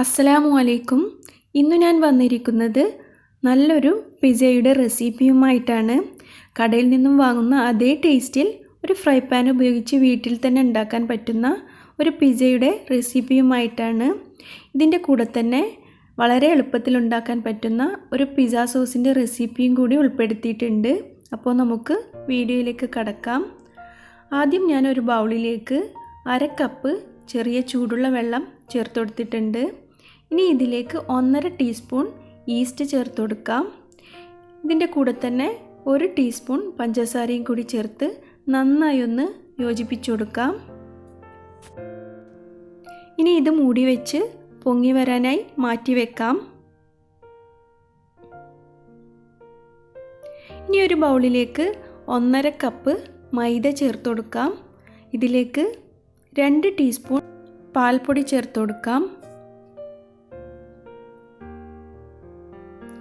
അസ്സലാമു അലൈക്കും. ഇന്ന് ഞാൻ വന്നിരിക്കുന്നത് നല്ലൊരു പിസ്സയുടെ റെസിപ്പിയുമായിട്ടാണ്. കടയിൽ നിന്നും വാങ്ങുന്ന അതേ ടേസ്റ്റിൽ ഒരു ഫ്രൈ പാൻ ഉപയോഗിച്ച് വീട്ടിൽ തന്നെ ഉണ്ടാക്കാൻ പറ്റുന്ന ഒരു പിസ്സയുടെ റെസിപ്പിയുമായിട്ടാണ്. ഇതിൻ്റെ കൂടെ തന്നെ വളരെ എളുപ്പത്തിൽ ഉണ്ടാക്കാൻ പറ്റുന്ന ഒരു പിസ്സ സോസിൻ്റെ റെസിപ്പിയും കൂടി ഉൾപ്പെടുത്തിയിട്ടുണ്ട്. അപ്പോൾ നമുക്ക് വീഡിയോയിലേക്ക് കടക്കാം. ആദ്യം ഞാൻ ഒരു ബൗളിലേക്ക് 1/2 കപ്പ് ചെറിയ ചൂടുള്ള വെള്ളം ചേർത്ത് കൊടുത്തിട്ടുണ്ട്. ഇനി ഇതിലേക്ക് 1.5 ടീസ്പൂൺ ഈസ്റ്റ് ചേർത്ത് കൊടുക്കാം. ഇതിൻ്റെ കൂടെ തന്നെ 1 ടീസ്പൂൺ പഞ്ചസാരയും കൂടി ചേർത്ത് നന്നായി ഒന്ന് യോജിപ്പിച്ചു കൊടുക്കാം. ഇനി ഇത് മൂടി വെച്ച് പൊങ്ങി വരാനായി മാറ്റി വെക്കാം. ഇനി ഒരു ബൗളിലേക്ക് 1.5 കപ്പ് മൈദ ചേർത്ത് കൊടുക്കാം. ഇതിലേക്ക് 2 ടീസ്പൂൺ പാൽപ്പൊടി ചേർത്ത് കൊടുക്കാം.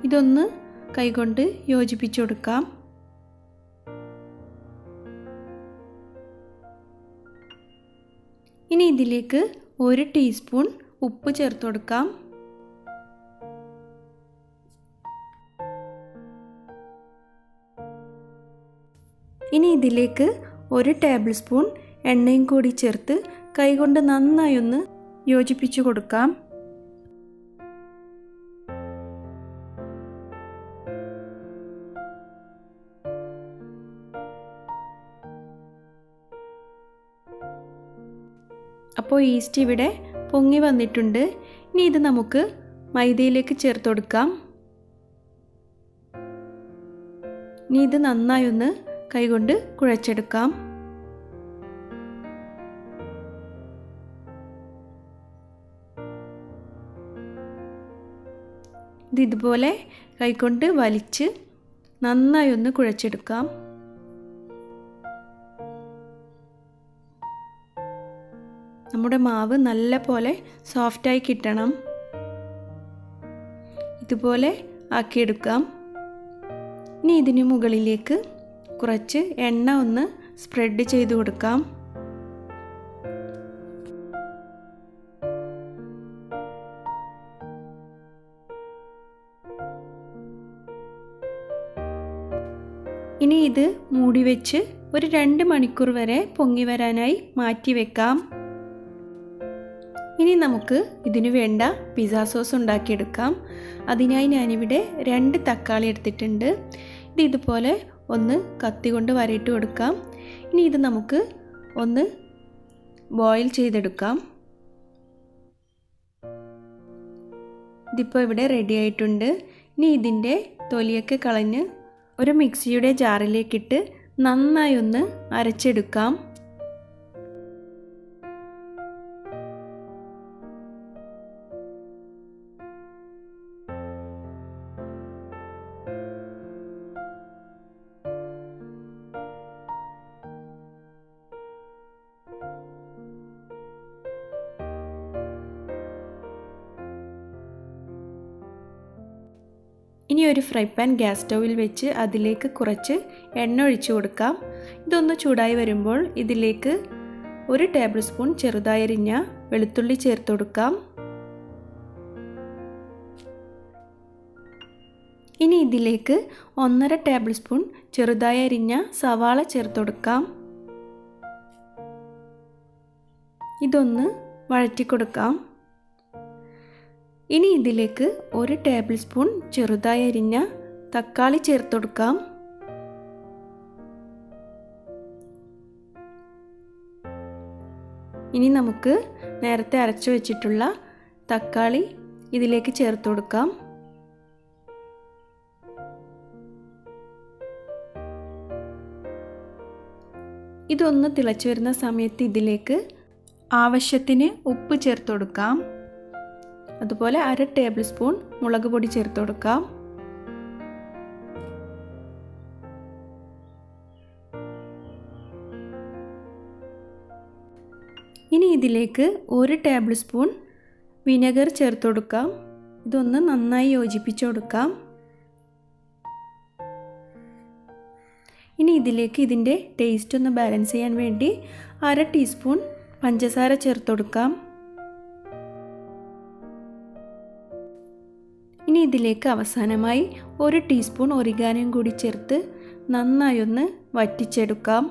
ഇതൊന്ന് കൈകൊണ്ട് യോജിപ്പിച്ചു കൊടുക്കാം. ഇനി ഇതിലേക്ക് 1 ടീസ്പൂൺ ഉപ്പ് ചേർത്ത് കൊടുക്കാം. ഇനി ഇതിലേക്ക് 1 ടേബിൾ സ്പൂൺ എണ്ണയും കൂടി ചേർത്ത് കൈകൊണ്ട് നന്നായി ഒന്ന് യോജിപ്പിച്ചു കൊടുക്കാം. അപ്പോൾ ഈസ്റ്റ് ഇവിടെ പൊങ്ങി വന്നിട്ടുണ്ട്. ഇനി ഇത് നമുക്ക് മൈദയിലേക്ക് ചേർത്ത് കൊടുക്കാം. ഇനി ഇത് നന്നായി ഒന്ന് കൈകൊണ്ട് കുഴച്ചെടുക്കാം. ഇതുപോലെ കൈകൊണ്ട് വലിച്ച് നന്നായി ഒന്ന് കുഴച്ചെടുക്കാം. നമ്മുടെ മാവ് നല്ല പോലെ സോഫ്റ്റായി കിട്ടണം. ഇതുപോലെ ആക്കിയെടുക്കാം. ഇനി ഇതിന് മുകളിലേക്ക് കുറച്ച് എണ്ണ ഒന്ന് സ്പ്രെഡ് ചെയ്ത് കൊടുക്കാം. ഇനി ഇത് മൂടി വെച്ച് ഒരു 2 മണിക്കൂർ വരെ പൊങ്ങി വരാനായി മാറ്റി വെക്കാം. ഇനി നമുക്ക് ഇതിനു വേണ്ട പിസ്സ സോസ് ഉണ്ടാക്കിയെടുക്കാം. അതിനായി ഞാനിവിടെ 2 തക്കാളി എടുത്തിട്ടുണ്ട്. ഇത് ഇതുപോലെ ഒന്ന് കത്തി കൊണ്ട് വരയിട്ട് കൊടുക്കാം. ഇനി ഇത് നമുക്ക് ഒന്ന് ബോയിൽ ചെയ്തെടുക്കാം. ഇതിപ്പോൾ ഇവിടെ റെഡി ആയിട്ടുണ്ട്. ഇനി ഇതിൻ്റെ തൊലിയൊക്കെ കളഞ്ഞ് ഒരു മിക്സിയുടെ ജാറിലേക്കിട്ട് നന്നായി ഒന്ന് അരച്ചെടുക്കാം. ഇനി ഒരു ഫ്രൈ പാൻ ഗ്യാസ് സ്റ്റൗവിൽ വെച്ച് അതിലേക്ക് കുറച്ച് എണ്ണ ഒഴിച്ചു കൊടുക്കാം. ഇതൊന്ന് ചൂടായി വരുമ്പോൾ ഇതിലേക്ക് 1 ടേബിൾ സ്പൂൺ ചെറുതായി അരിഞ്ഞ വെളുത്തുള്ളി ചേർത്ത് കൊടുക്കാം. ഇനി ഇതിലേക്ക് 1.5 ടേബിൾ സ്പൂൺ ചെറുതായി അരിഞ്ഞ സവാള ചേർത്ത് കൊടുക്കാം. ഇതൊന്ന് വഴറ്റി കൊടുക്കാം. ഇനി ഇതിലേക്ക് 1 ടേബിൾ സ്പൂൺ ചെറുതായി അരിഞ്ഞ തക്കാളി ചേർത്ത് കൊടുക്കാം. ഇനി നമുക്ക് നേരത്തെ അരച്ചു വെച്ചിട്ടുള്ള തക്കാളി ഇതിലേക്ക് ചേർത്ത് കൊടുക്കാം. ഇതൊന്ന് തിളച്ചു വരുന്ന സമയത്ത് ഇതിലേക്ക് ആവശ്യത്തിന് ഉപ്പ് ചേർത്ത് കൊടുക്കാം. അതുപോലെ 1/2 ടേബിൾ സ്പൂൺ മുളക് പൊടി ചേർത്ത് കൊടുക്കാം. ഇനി ഇതിലേക്ക് 1 ടേബിൾ സ്പൂൺ വിനെഗർ ചേർത്ത് കൊടുക്കാം. ഇതൊന്ന് നന്നായി യോജിപ്പിച്ച് കൊടുക്കാം. ഇനി ഇതിലേക്ക് ഇതിൻ്റെ ടേസ്റ്റ് ഒന്ന് ബാലൻസ് ചെയ്യാൻ വേണ്ടി 1/2 ടീസ്പൂൺ പഞ്ചസാര ചേർത്ത് കൊടുക്കാം. ഇതിലേക്ക് അവസാനമായി 1 ടീസ്പൂൺ ഒറിഗാനോയും കൂടി ചേർത്ത് നന്നായി ഒന്ന് വറ്റിച്ചെടുക്കാം.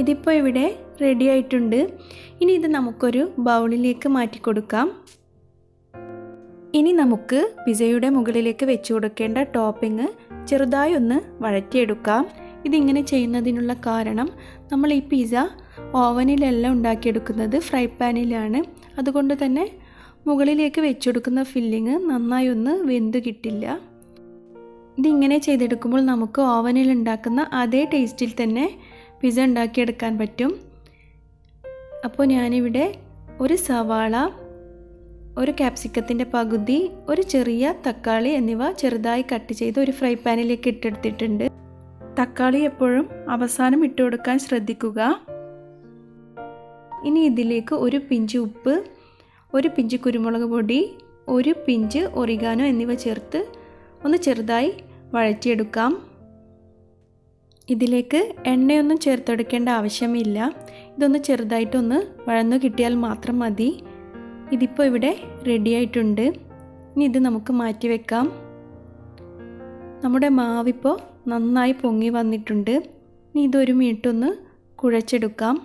ഇതിപ്പോൾ ഇവിടെ റെഡി ആയിട്ടുണ്ട്. ഇനി ഇത് നമുക്കൊരു ബൗളിലേക്ക് മാറ്റി കൊടുക്കാം. ഇനി നമുക്ക് പിസയുടെ മുകളിലേക്ക് വെച്ച് കൊടുക്കേണ്ട ടോപ്പിംഗ് ചെറുതായി ഒന്ന് വഴറ്റിയെടുക്കാം. ഇതിങ്ങനെ ചെയ്യുന്നതിനുള്ള കാരണം നമ്മൾ ഈ പിസ്സ ഓവനിലല്ല ഉണ്ടാക്കിയെടുക്കുന്നത്, ഫ്രൈ പാനിലാണ്. അതുകൊണ്ട് തന്നെ മുകളിലേക്ക് വെച്ചെടുക്കുന്ന ഫില്ലിങ് നന്നായി ഒന്ന് വെന്ത് കിട്ടില്ല. ഇതിങ്ങനെ ചെയ്തെടുക്കുമ്പോൾ നമുക്ക് ഓവനിൽ ഉണ്ടാക്കുന്ന അതേ ടേസ്റ്റിൽ തന്നെ പിസ്സ ഉണ്ടാക്കിയെടുക്കാൻ പറ്റും. അപ്പോൾ ഞാനിവിടെ ഒരു സവാള, ഒരു ക്യാപ്സിക്കത്തിൻ്റെ പകുതി, ഒരു ചെറിയ തക്കാളി എന്നിവ ചെറുതായി കട്ട് ചെയ്ത് ഒരു ഫ്രൈ പാനിലേക്ക് ഇട്ടെടുത്തിട്ടുണ്ട്. തക്കാളി എപ്പോഴും അവസാനം ഇട്ട് കൊടുക്കാൻ ശ്രദ്ധിക്കുക. ഇനി ഇതിലേക്ക് ഒരു പിഞ്ച് ഉപ്പ്, ഒരു പിഞ്ച് കുരുമുളക് പൊടി, ഒരു പിഞ്ച് ഒറിഗാനോ എന്നിവ ചേർത്ത് ഒന്ന് ചെറുതായി വഴറ്റിയെടുക്കാം. ഇതിലേക്ക് എണ്ണയൊന്നും ചേർത്തെടുക്കേണ്ട ആവശ്യമില്ല. ഇതൊന്ന് ചെറുതായിട്ടൊന്ന് വഴന്നു കിട്ടിയാൽ മാത്രം മതി. ഇതിപ്പോൾ ഇവിടെ റെഡി ആയിട്ടുണ്ട്. ഇനി ഇത് നമുക്ക് മാറ്റി വെക്കാം. നമ്മുടെ മാവിപ്പോൾ നന്നായി പൊങ്ങി വന്നിട്ടുണ്ട്. ഇനി ഇതൊരു മിനിറ്റ് ഒന്ന് കുഴച്ചെടുക്കാം.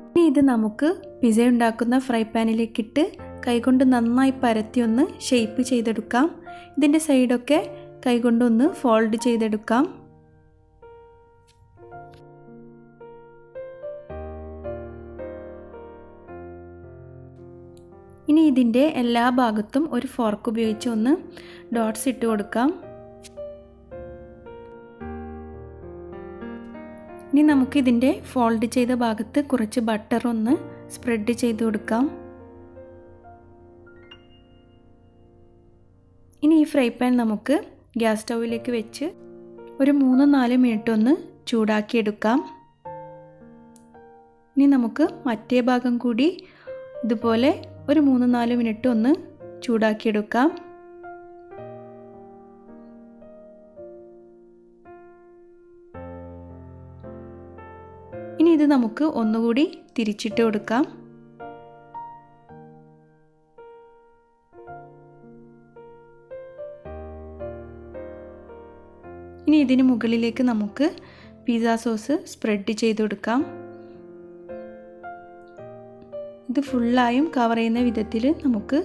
ഇനി ഇത് നമുക്ക് പിസ്സ ഉണ്ടാക്കുന്ന ഫ്രൈ പാനിലേക്കിട്ട് കൈകൊണ്ട് നന്നായി പരത്തി ഒന്ന് ഷേപ്പ് ചെയ്തെടുക്കാം. ഇതിൻ്റെ സൈഡൊക്കെ കൈകൊണ്ടൊന്ന് ഫോൾഡ് ചെയ്തെടുക്കാം. ഇനി ഇതിൻ്റെ എല്ലാ ഭാഗത്തും ഒരു ഫോർക്ക് ഉപയോഗിച്ച് ഒന്ന് ഡോട്ട്സ് ഇട്ട് കൊടുക്കാം. ഇനി നമുക്ക് ഇതിൻ്റെ ഫോൾഡ് ചെയ്ത ഭാഗത്ത് കുറച്ച് ബട്ടർ ഒന്ന് സ്പ്രെഡ് ചെയ്ത് കൊടുക്കാം. ഇനി ഈ ഫ്രൈ പാൻ നമുക്ക് ഗ്യാസ് സ്റ്റൗവിലേക്ക് വെച്ച് ഒരു 3-4 മിനിറ്റ് ഒന്ന് ചൂടാക്കിയെടുക്കാം. ഇനി നമുക്ക് മറ്റേ ഭാഗം കൂടി ഇതുപോലെ ഒരു 3-4 മിനിറ്റ് ഒന്ന് ചൂടാക്കിയെടുക്കാം. ഇനി ഇത് നമുക്ക് ഒന്നുകൂടി തിരിച്ചിട്ട് കൊടുക്കാം. ഇനി ഇതിന് മുകളിലേക്ക് നമുക്ക് പിസ്സ സോസ് സ്പ്രെഡ് ചെയ്ത് കൊടുക്കാം. ഇത് ഫുള്ളായും കവർ ചെയ്യുന്ന വിധത്തിൽ നമുക്ക്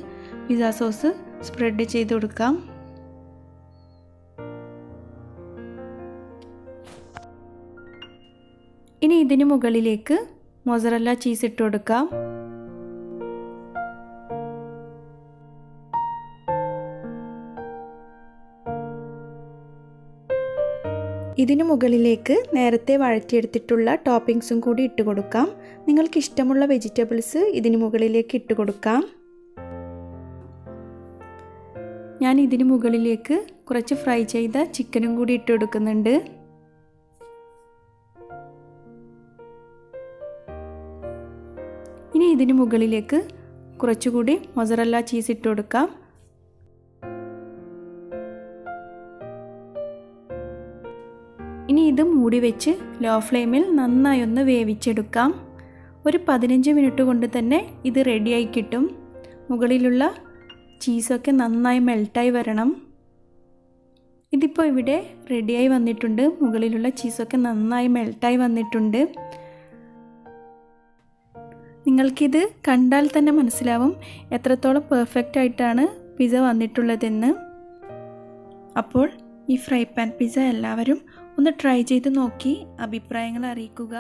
പിസ്സ സോസ് സ്പ്രെഡ് ചെയ്ത് കൊടുക്കാം. ഇനി ഇതിന് മുകളിലേക്ക് മൊസറല്ല ചീസ് ഇട്ട് കൊടുക്കാം. ഇതിനു മുകളിലേക്ക് നേരത്തെ വഴറ്റിയെടുത്തിട്ടുള്ള ടോപ്പിംഗ്സും കൂടി ഇട്ട് കൊടുക്കാം. നിങ്ങൾക്ക് ഇഷ്ടമുള്ള വെജിറ്റബിൾസ് ഇതിനു മുകളിലേക്ക് ഇട്ട് കൊടുക്കാം. ഞാൻ ഇതിനു മുകളിലേക്ക് കുറച്ച് ഫ്രൈ ചെയ്ത ചിക്കനും കൂടി ഇട്ട് കൊടുക്കുന്നുണ്ട്. ഇനി ഇതിനു മുകളിലേക്ക് കുറച്ചുകൂടി മൊസറല്ല ചീസ് ഇട്ട് കൊടുക്കാം. ഇനി ഇത് മൂടി വെച്ച് ലോ ഫ്ലെയിമിൽ നന്നായി ഒന്ന് വേവിച്ചെടുക്കാം. ഒരു 15 മിനിറ്റ് കൊണ്ട് തന്നെ ഇത് റെഡിയായി കിട്ടും. മുകളിലുള്ള ചീസൊക്കെ നന്നായി മെൽട്ടായി വരണം. ഇതിപ്പോൾ ഇവിടെ റെഡിയായി വന്നിട്ടുണ്ട്. മുകളിലുള്ള ചീസൊക്കെ നന്നായി മെൽട്ടായി വന്നിട്ടുണ്ട്. നിങ്ങൾക്കിത് കണ്ടാൽ തന്നെ മനസ്സിലാവും എത്രത്തോളം പെർഫെക്റ്റ് ആയിട്ടാണ് പിസ്സ വന്നിട്ടുള്ളതെന്ന്. അപ്പോൾ ഈ ഫ്രൈ പാൻ പിസ്സ എല്ലാവരും ഒന്ന് ട്രൈ ചെയ്ത് നോക്കി അഭിപ്രായങ്ങൾ അറിയിക്കുക.